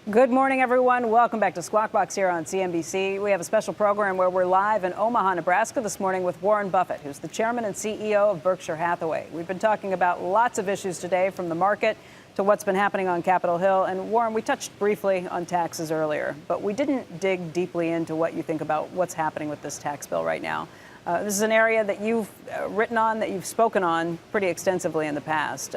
Good morning, everyone. Welcome back to Squawk Box here on CNBC. We have a special program where we're live in Omaha, Nebraska this morning with Warren Buffett, who's the chairman and CEO of Berkshire Hathaway. We've been talking about lots of issues today, from the market to what's been happening on Capitol Hill. And Warren, we touched briefly on taxes earlier, but we didn't dig deeply into what you think about what's happening with this tax bill right now. This is an area that you've written on, that you've spoken on pretty extensively in the past.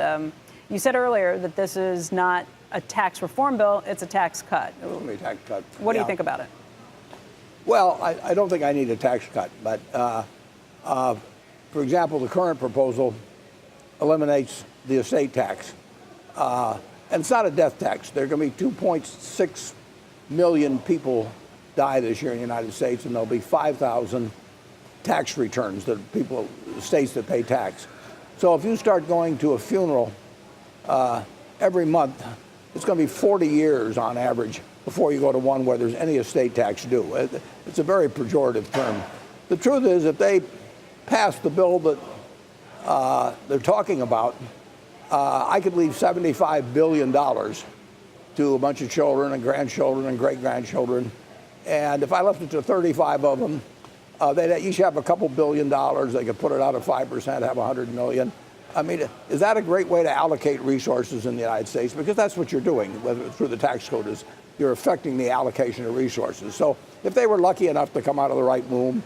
You said earlier that this is not a tax reform bill, it's a tax cut. A tax cut. What do you think about it? Well, I don't think I need a tax cut, but for example, the current proposal eliminates the estate tax. And it's not a death tax. There are going to be 2.6 million people die this year in the United States, and there'll be 5,000 tax returns that people, states that pay tax. So if you start going to a funeral every month, it's going to be 40 years on average before you go to one where there's any estate tax due. It's a very pejorative term. The truth is, if they pass the bill that they're talking about, I could leave $75 billion to a bunch of children and grandchildren and great-grandchildren. And if I left it to 35 of them, they'd each have a couple $1 billion. They could put it out at 5%, have 100 million. I mean, is that a great way to allocate resources in the United States? Because that's what you're doing, whether through the tax code, is you're affecting the allocation of resources. So if they were lucky enough to come out of the right womb,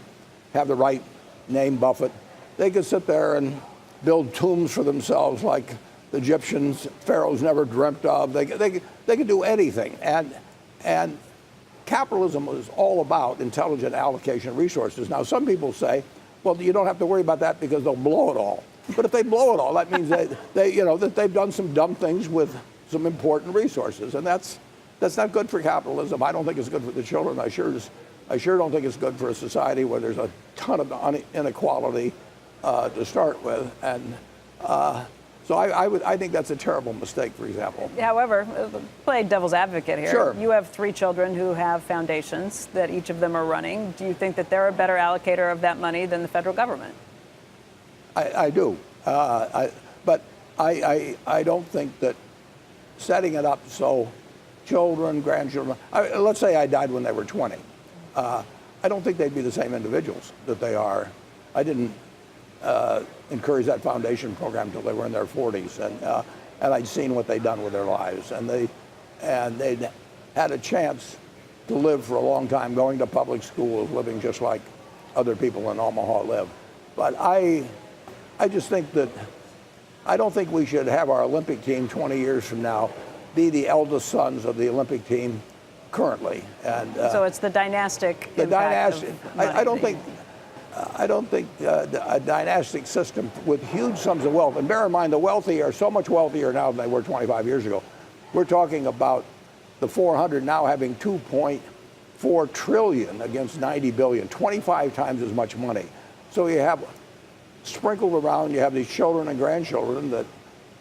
have the right name, Buffett, they could sit there and build tombs for themselves like the Egyptians, pharaohs never dreamt of. They could do anything. And capitalism is all about intelligent allocation of resources. Now, some people say, well, you don't have to worry about that because they'll blow it all. But if they blow it all, that means that they've done some dumb things with some important resources, and that's not good for capitalism. I don't think it's good for the children. I sure don't think it's good for a society where there's a ton of inequality to start with, and so I think that's a terrible mistake. For example. However, play devil's advocate here. Sure. You have 3 children who have foundations that each of them are running. Do you think that they're a better allocator of that money than the federal government? I do, but I don't think that setting it up so children, grandchildren, let's say I died when they were 20, I don't think they'd be the same individuals that they are. I didn't encourage that foundation program until they were in their 40s, and I'd seen what they'd done with their lives, and they'd had a chance to live for a long time, going to public schools, living just like other people in Omaha live. But I just think that I don't think we should have our Olympic team 20 years from now be the eldest sons of the Olympic team currently. And so it's the dynastic. I don't think a dynastic system with huge sums of wealth. And bear in mind, the wealthy are so much wealthier now than they were 25 years ago. We're talking about the 400 now having 2.4 trillion against 90 billion, 25 times as much money. So you have sprinkled around, you have these children and grandchildren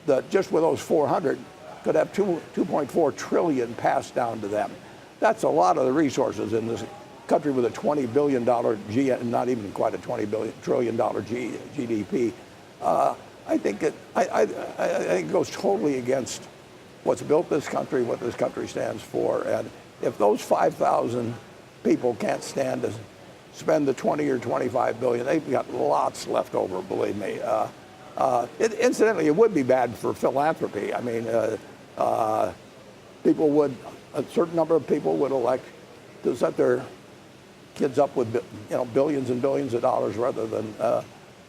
that just with those 400 could have 2.4 trillion passed down to them. That's a lot of the resources in this country with a $20 billion, not even quite a $20 trillion GDP. I think it goes totally against what's built this country, what this country stands for. And if those 5,000 people can't stand to spend the 20 or 25 billion, they've got lots left over, believe me. Incidentally, it would be bad for philanthropy. I mean, a certain number of people would elect to set their kids up with billions and billions of dollars rather than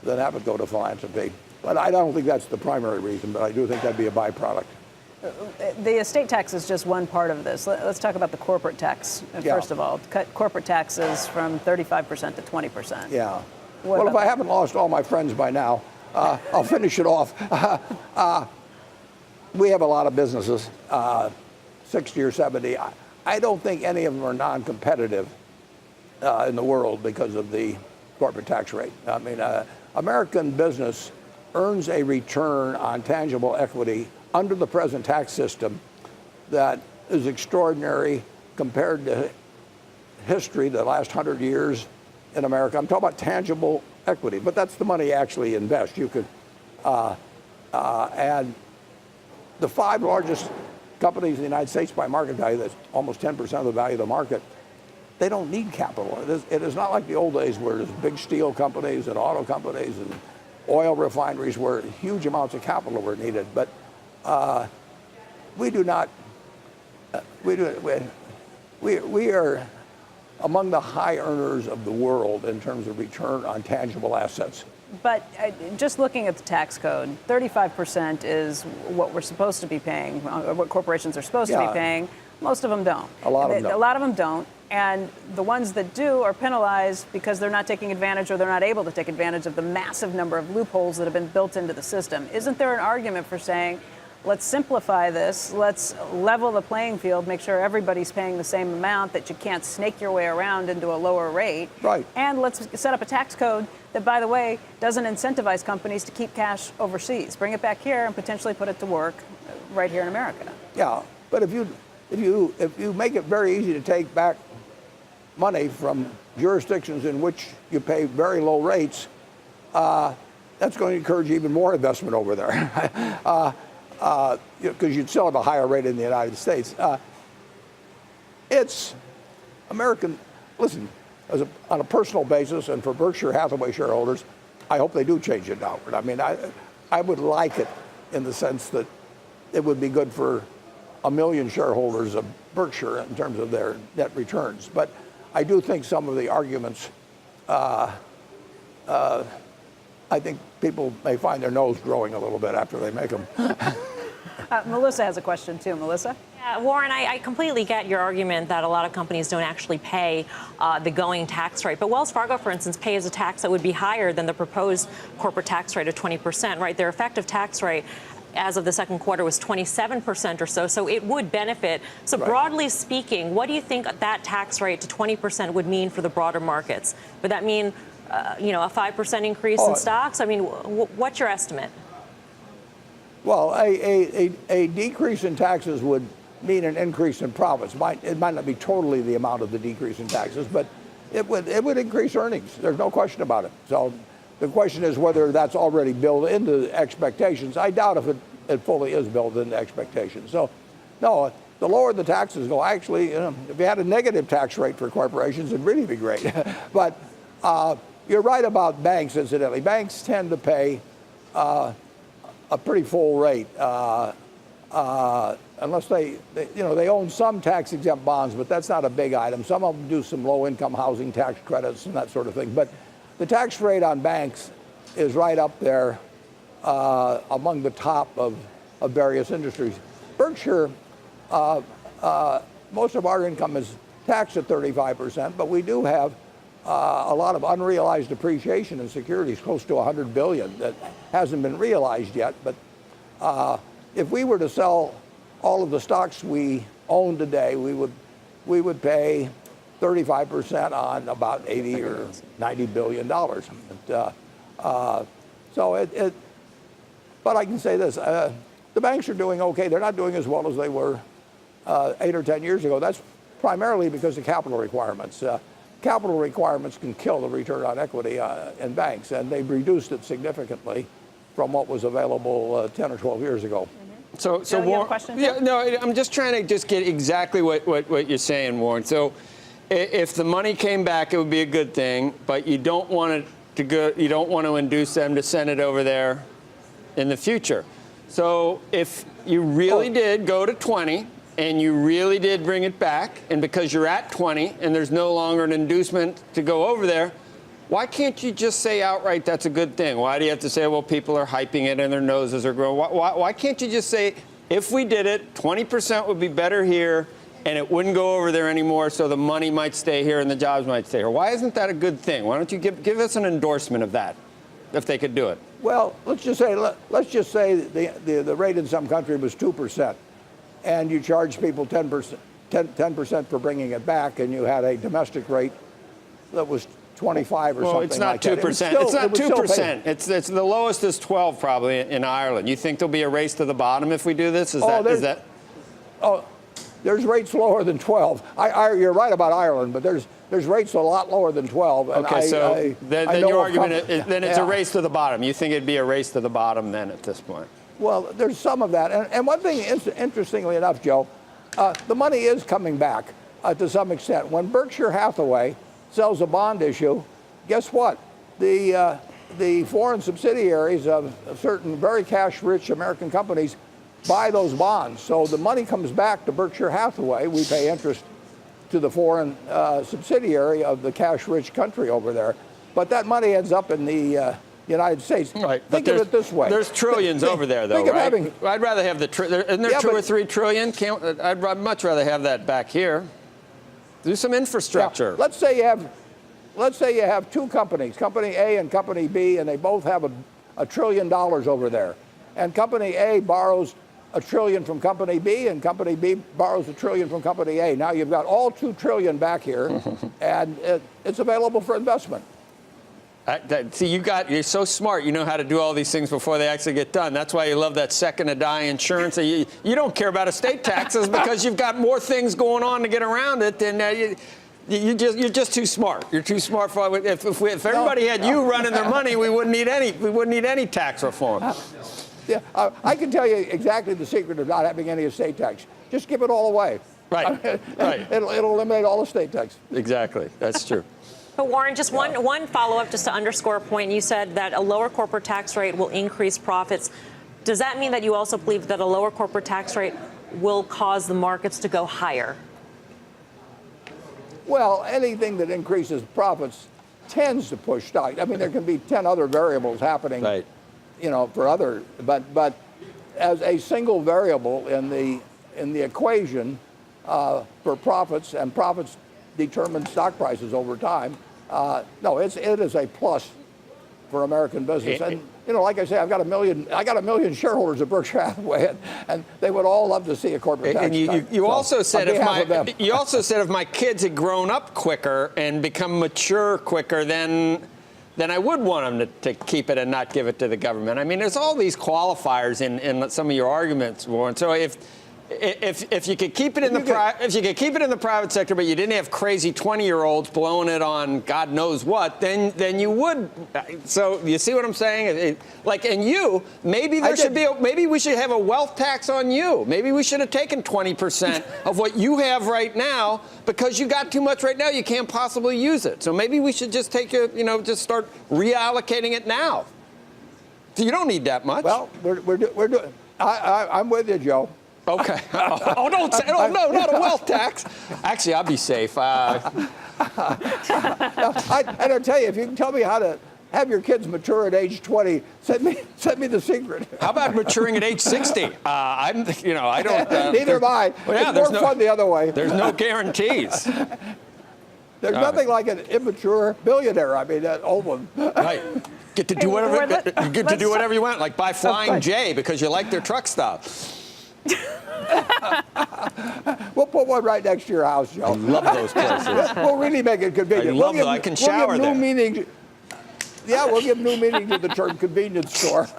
have it go to philanthropy. But I don't think that's the primary reason, but I do think that'd be a byproduct. The estate tax is just one part of this. Let's talk about the corporate tax, first of all. Cut corporate taxes from 35% to 20%. Yeah. Well, if I haven't lost all my friends by now, I'll finish it off. We have a lot of businesses, 60 or 70. I don't think any of them are non-competitive in the world because of the corporate tax rate. I mean, American business earns a return on tangible equity under the present tax system that is extraordinary compared to history, the last 100 years in America. I'm talking about tangible equity, but that's the money you actually invest. You could, and the 5 largest companies in the United States by market value, that's almost 10% of the value of the market, they don't need capital. It is not like the old days where there's big steel companies and auto companies and oil refineries where huge amounts of capital were needed. But we do not, we are among the high earners of the world in terms of return on tangible assets. But just looking at the tax code, 35% is what we're supposed to be paying, what corporations are supposed to be paying. Most of them don't. A lot of them don't. A lot of them don't. And the ones that do are penalized because they're not taking advantage or they're not able to take advantage of the massive number of loopholes that have been built into the system. Isn't there an argument for saying, let's simplify this, let's level the playing field, make sure everybody's paying the same amount, that you can't snake your way around into a lower rate. Right. And let's set up a tax code that, by the way, doesn't incentivize companies to keep cash overseas. Bring it back here and potentially put it to work right here in America. Yeah, but if you make it very easy to take back money from jurisdictions in which you pay very low rates, that's going to encourage even more investment over there. Because you'd still have a higher rate in the United States. It's American, listen, on a personal basis and for Berkshire Hathaway shareholders, I hope they do change it downward. I mean, I would like it in the sense that it would be good for 1 million shareholders of Berkshire in terms of their net returns. But I do think some of the arguments, I think people may find their nose growing a little bit after they make them. Melissa has a question too. Melissa? Yeah, Warren, I completely get your argument that a lot of companies don't actually pay the going tax rate. But Wells Fargo, for instance, pays a tax that would be higher than the proposed corporate tax rate of 20%, right? Their effective tax rate as of the second quarter was 27% or so it would benefit. So right. Broadly speaking, what do you think that tax rate to 20% would mean for the broader markets? Would that mean a 5% increase in stocks? I mean, what's your estimate? Well, a decrease in taxes would mean an increase in profits. It might not be totally the amount of the decrease in taxes, but it would increase earnings. There's no question about it. So the question is whether that's already built into expectations. I doubt if it fully is built into expectations. So, no, the lower the taxes go, actually, if you had a negative tax rate for corporations, it'd really be great. But you're right about banks, incidentally. Banks tend to pay a pretty full rate, unless they own some tax-exempt bonds, but that's not a big item. Some of them do some low-income housing tax credits and that sort of thing. But the tax rate on banks is right up there among the top of various industries. Berkshire, most of our income is taxed at 35%, but we do have a lot of unrealized appreciation in securities, close to $100 billion, that hasn't been realized yet. But if we were to sell all of the stocks we own today, we would pay 35% on about 80 or 90 billion dollars. But I can say this: the banks are doing okay. They're not doing as well as they were 8 or 10 years ago. That's primarily because of capital requirements. Capital requirements can kill the return on equity in banks, and they've reduced it significantly from what was available 10 or 12 years ago. So Bill, you have a question? Yeah, no, I'm just trying to get exactly what you're saying, Warren. So if the money came back, it would be a good thing, but you don't want it to go. You don't want to induce them to send it over there in the future. So if you really did go to 20 and you really did bring it back, and because you're at 20 and there's no longer an inducement to go over there, why can't you just say outright that's a good thing? Why do you have to say, well, people are hyping it and their noses are growing? Why can't you just say, if we did it, 20% would be better here and it wouldn't go over there anymore, so the money might stay here and the jobs might stay here? Why isn't that a good thing? Why don't you give us an endorsement of that, if they could do it? Well, let's just say the rate in some country was 2%, and you charge people 10% for bringing it back, and you had a domestic rate that was 25 or something. Well, it's not like that. 2%. It's not 2%. It's the lowest is 12 probably in Ireland. You think there'll be a race to the bottom if we do this? Is that? Oh, there's rates lower than 12. You're right about Ireland, but there's rates a lot lower than 12. And then your argument then it's a race to the bottom. You think it'd be a race to the bottom then at this point? Well, there's some of that. And one thing, interestingly enough, Joe, the money is coming back to some extent. When Berkshire Hathaway sells a bond issue, guess what? The foreign subsidiaries of certain very cash-rich American companies buy those bonds. So the money comes back to Berkshire Hathaway. We pay interest to the foreign subsidiary of the cash-rich country over there. But that money ends up in the United States. Right. Think of it this way. There's trillions over there, though, right? I'd rather have isn't there 2 or 3 trillion? I'd much rather have that back here. Do some infrastructure. Yeah. Let's say you have two companies, Company A and Company B, and they both have $1 trillion over there. And Company A borrows $1 trillion from Company B, and Company B borrows $1 trillion from Company A. Now you've got all $2 trillion back here, and it's available for investment. See, you're so smart. You know how to do all these things before they actually get done. That's why you love that second to die insurance. You don't care about estate taxes because you've got more things going on to get around it than you're just too smart. You're too smart for it. If everybody had you running their money, we wouldn't need any tax reform. Yeah, I can tell you exactly the secret of not having any estate tax. Just give it all away. Right. Right. It'll eliminate all estate tax. Exactly. That's true. But Warren, just one follow-up just to underscore a point. You said that a lower corporate tax rate will increase profits. Does that mean that you also believe that a lower corporate tax rate will cause the markets to go higher? Well, anything that increases profits tends to push stock. I mean, there can be 10 other variables happening, Right. For other, but as a single variable in the equation for profits, and profits determine stock prices over time. No, it is a plus for American business. And like I say, I got a million shareholders at Berkshire Hathaway, and they would all love to see a corporate tax And cut. you also said if my kids had grown up quicker and become mature quicker, then I would want them to keep it and not give it to the government. I mean, there's all these qualifiers in some of your arguments, Warren. So if you could keep it in the private sector, but you didn't have crazy 20-year-olds blowing it on God knows what, then you would. So you see what I'm saying? Maybe we should have a wealth tax on you. Maybe we should have taken 20% of what you have right now because you got too much right now. You can't possibly use it. So maybe we should just just start reallocating it now. So you don't need that much. Well, we're doing. I'm with you, Joe. Okay. Don't say. Oh, no, not a wealth tax. Actually, I'll be safe. And I'll tell you, if you can tell me how to have your kids mature at age 20, send me the secret. How about maturing at age 60? I don't. Neither am I. Well, yeah, it's more fun the other way. There's no guarantees. There's nothing like an immature billionaire. I mean, that old one. Right. Get to do whatever you want, like buy Flying J because you like their truck style. We'll put one right next to your house, Joe. I love those places. We'll really make it convenient. I love them. I can shower there. We'll give new meaning to the term convenience store.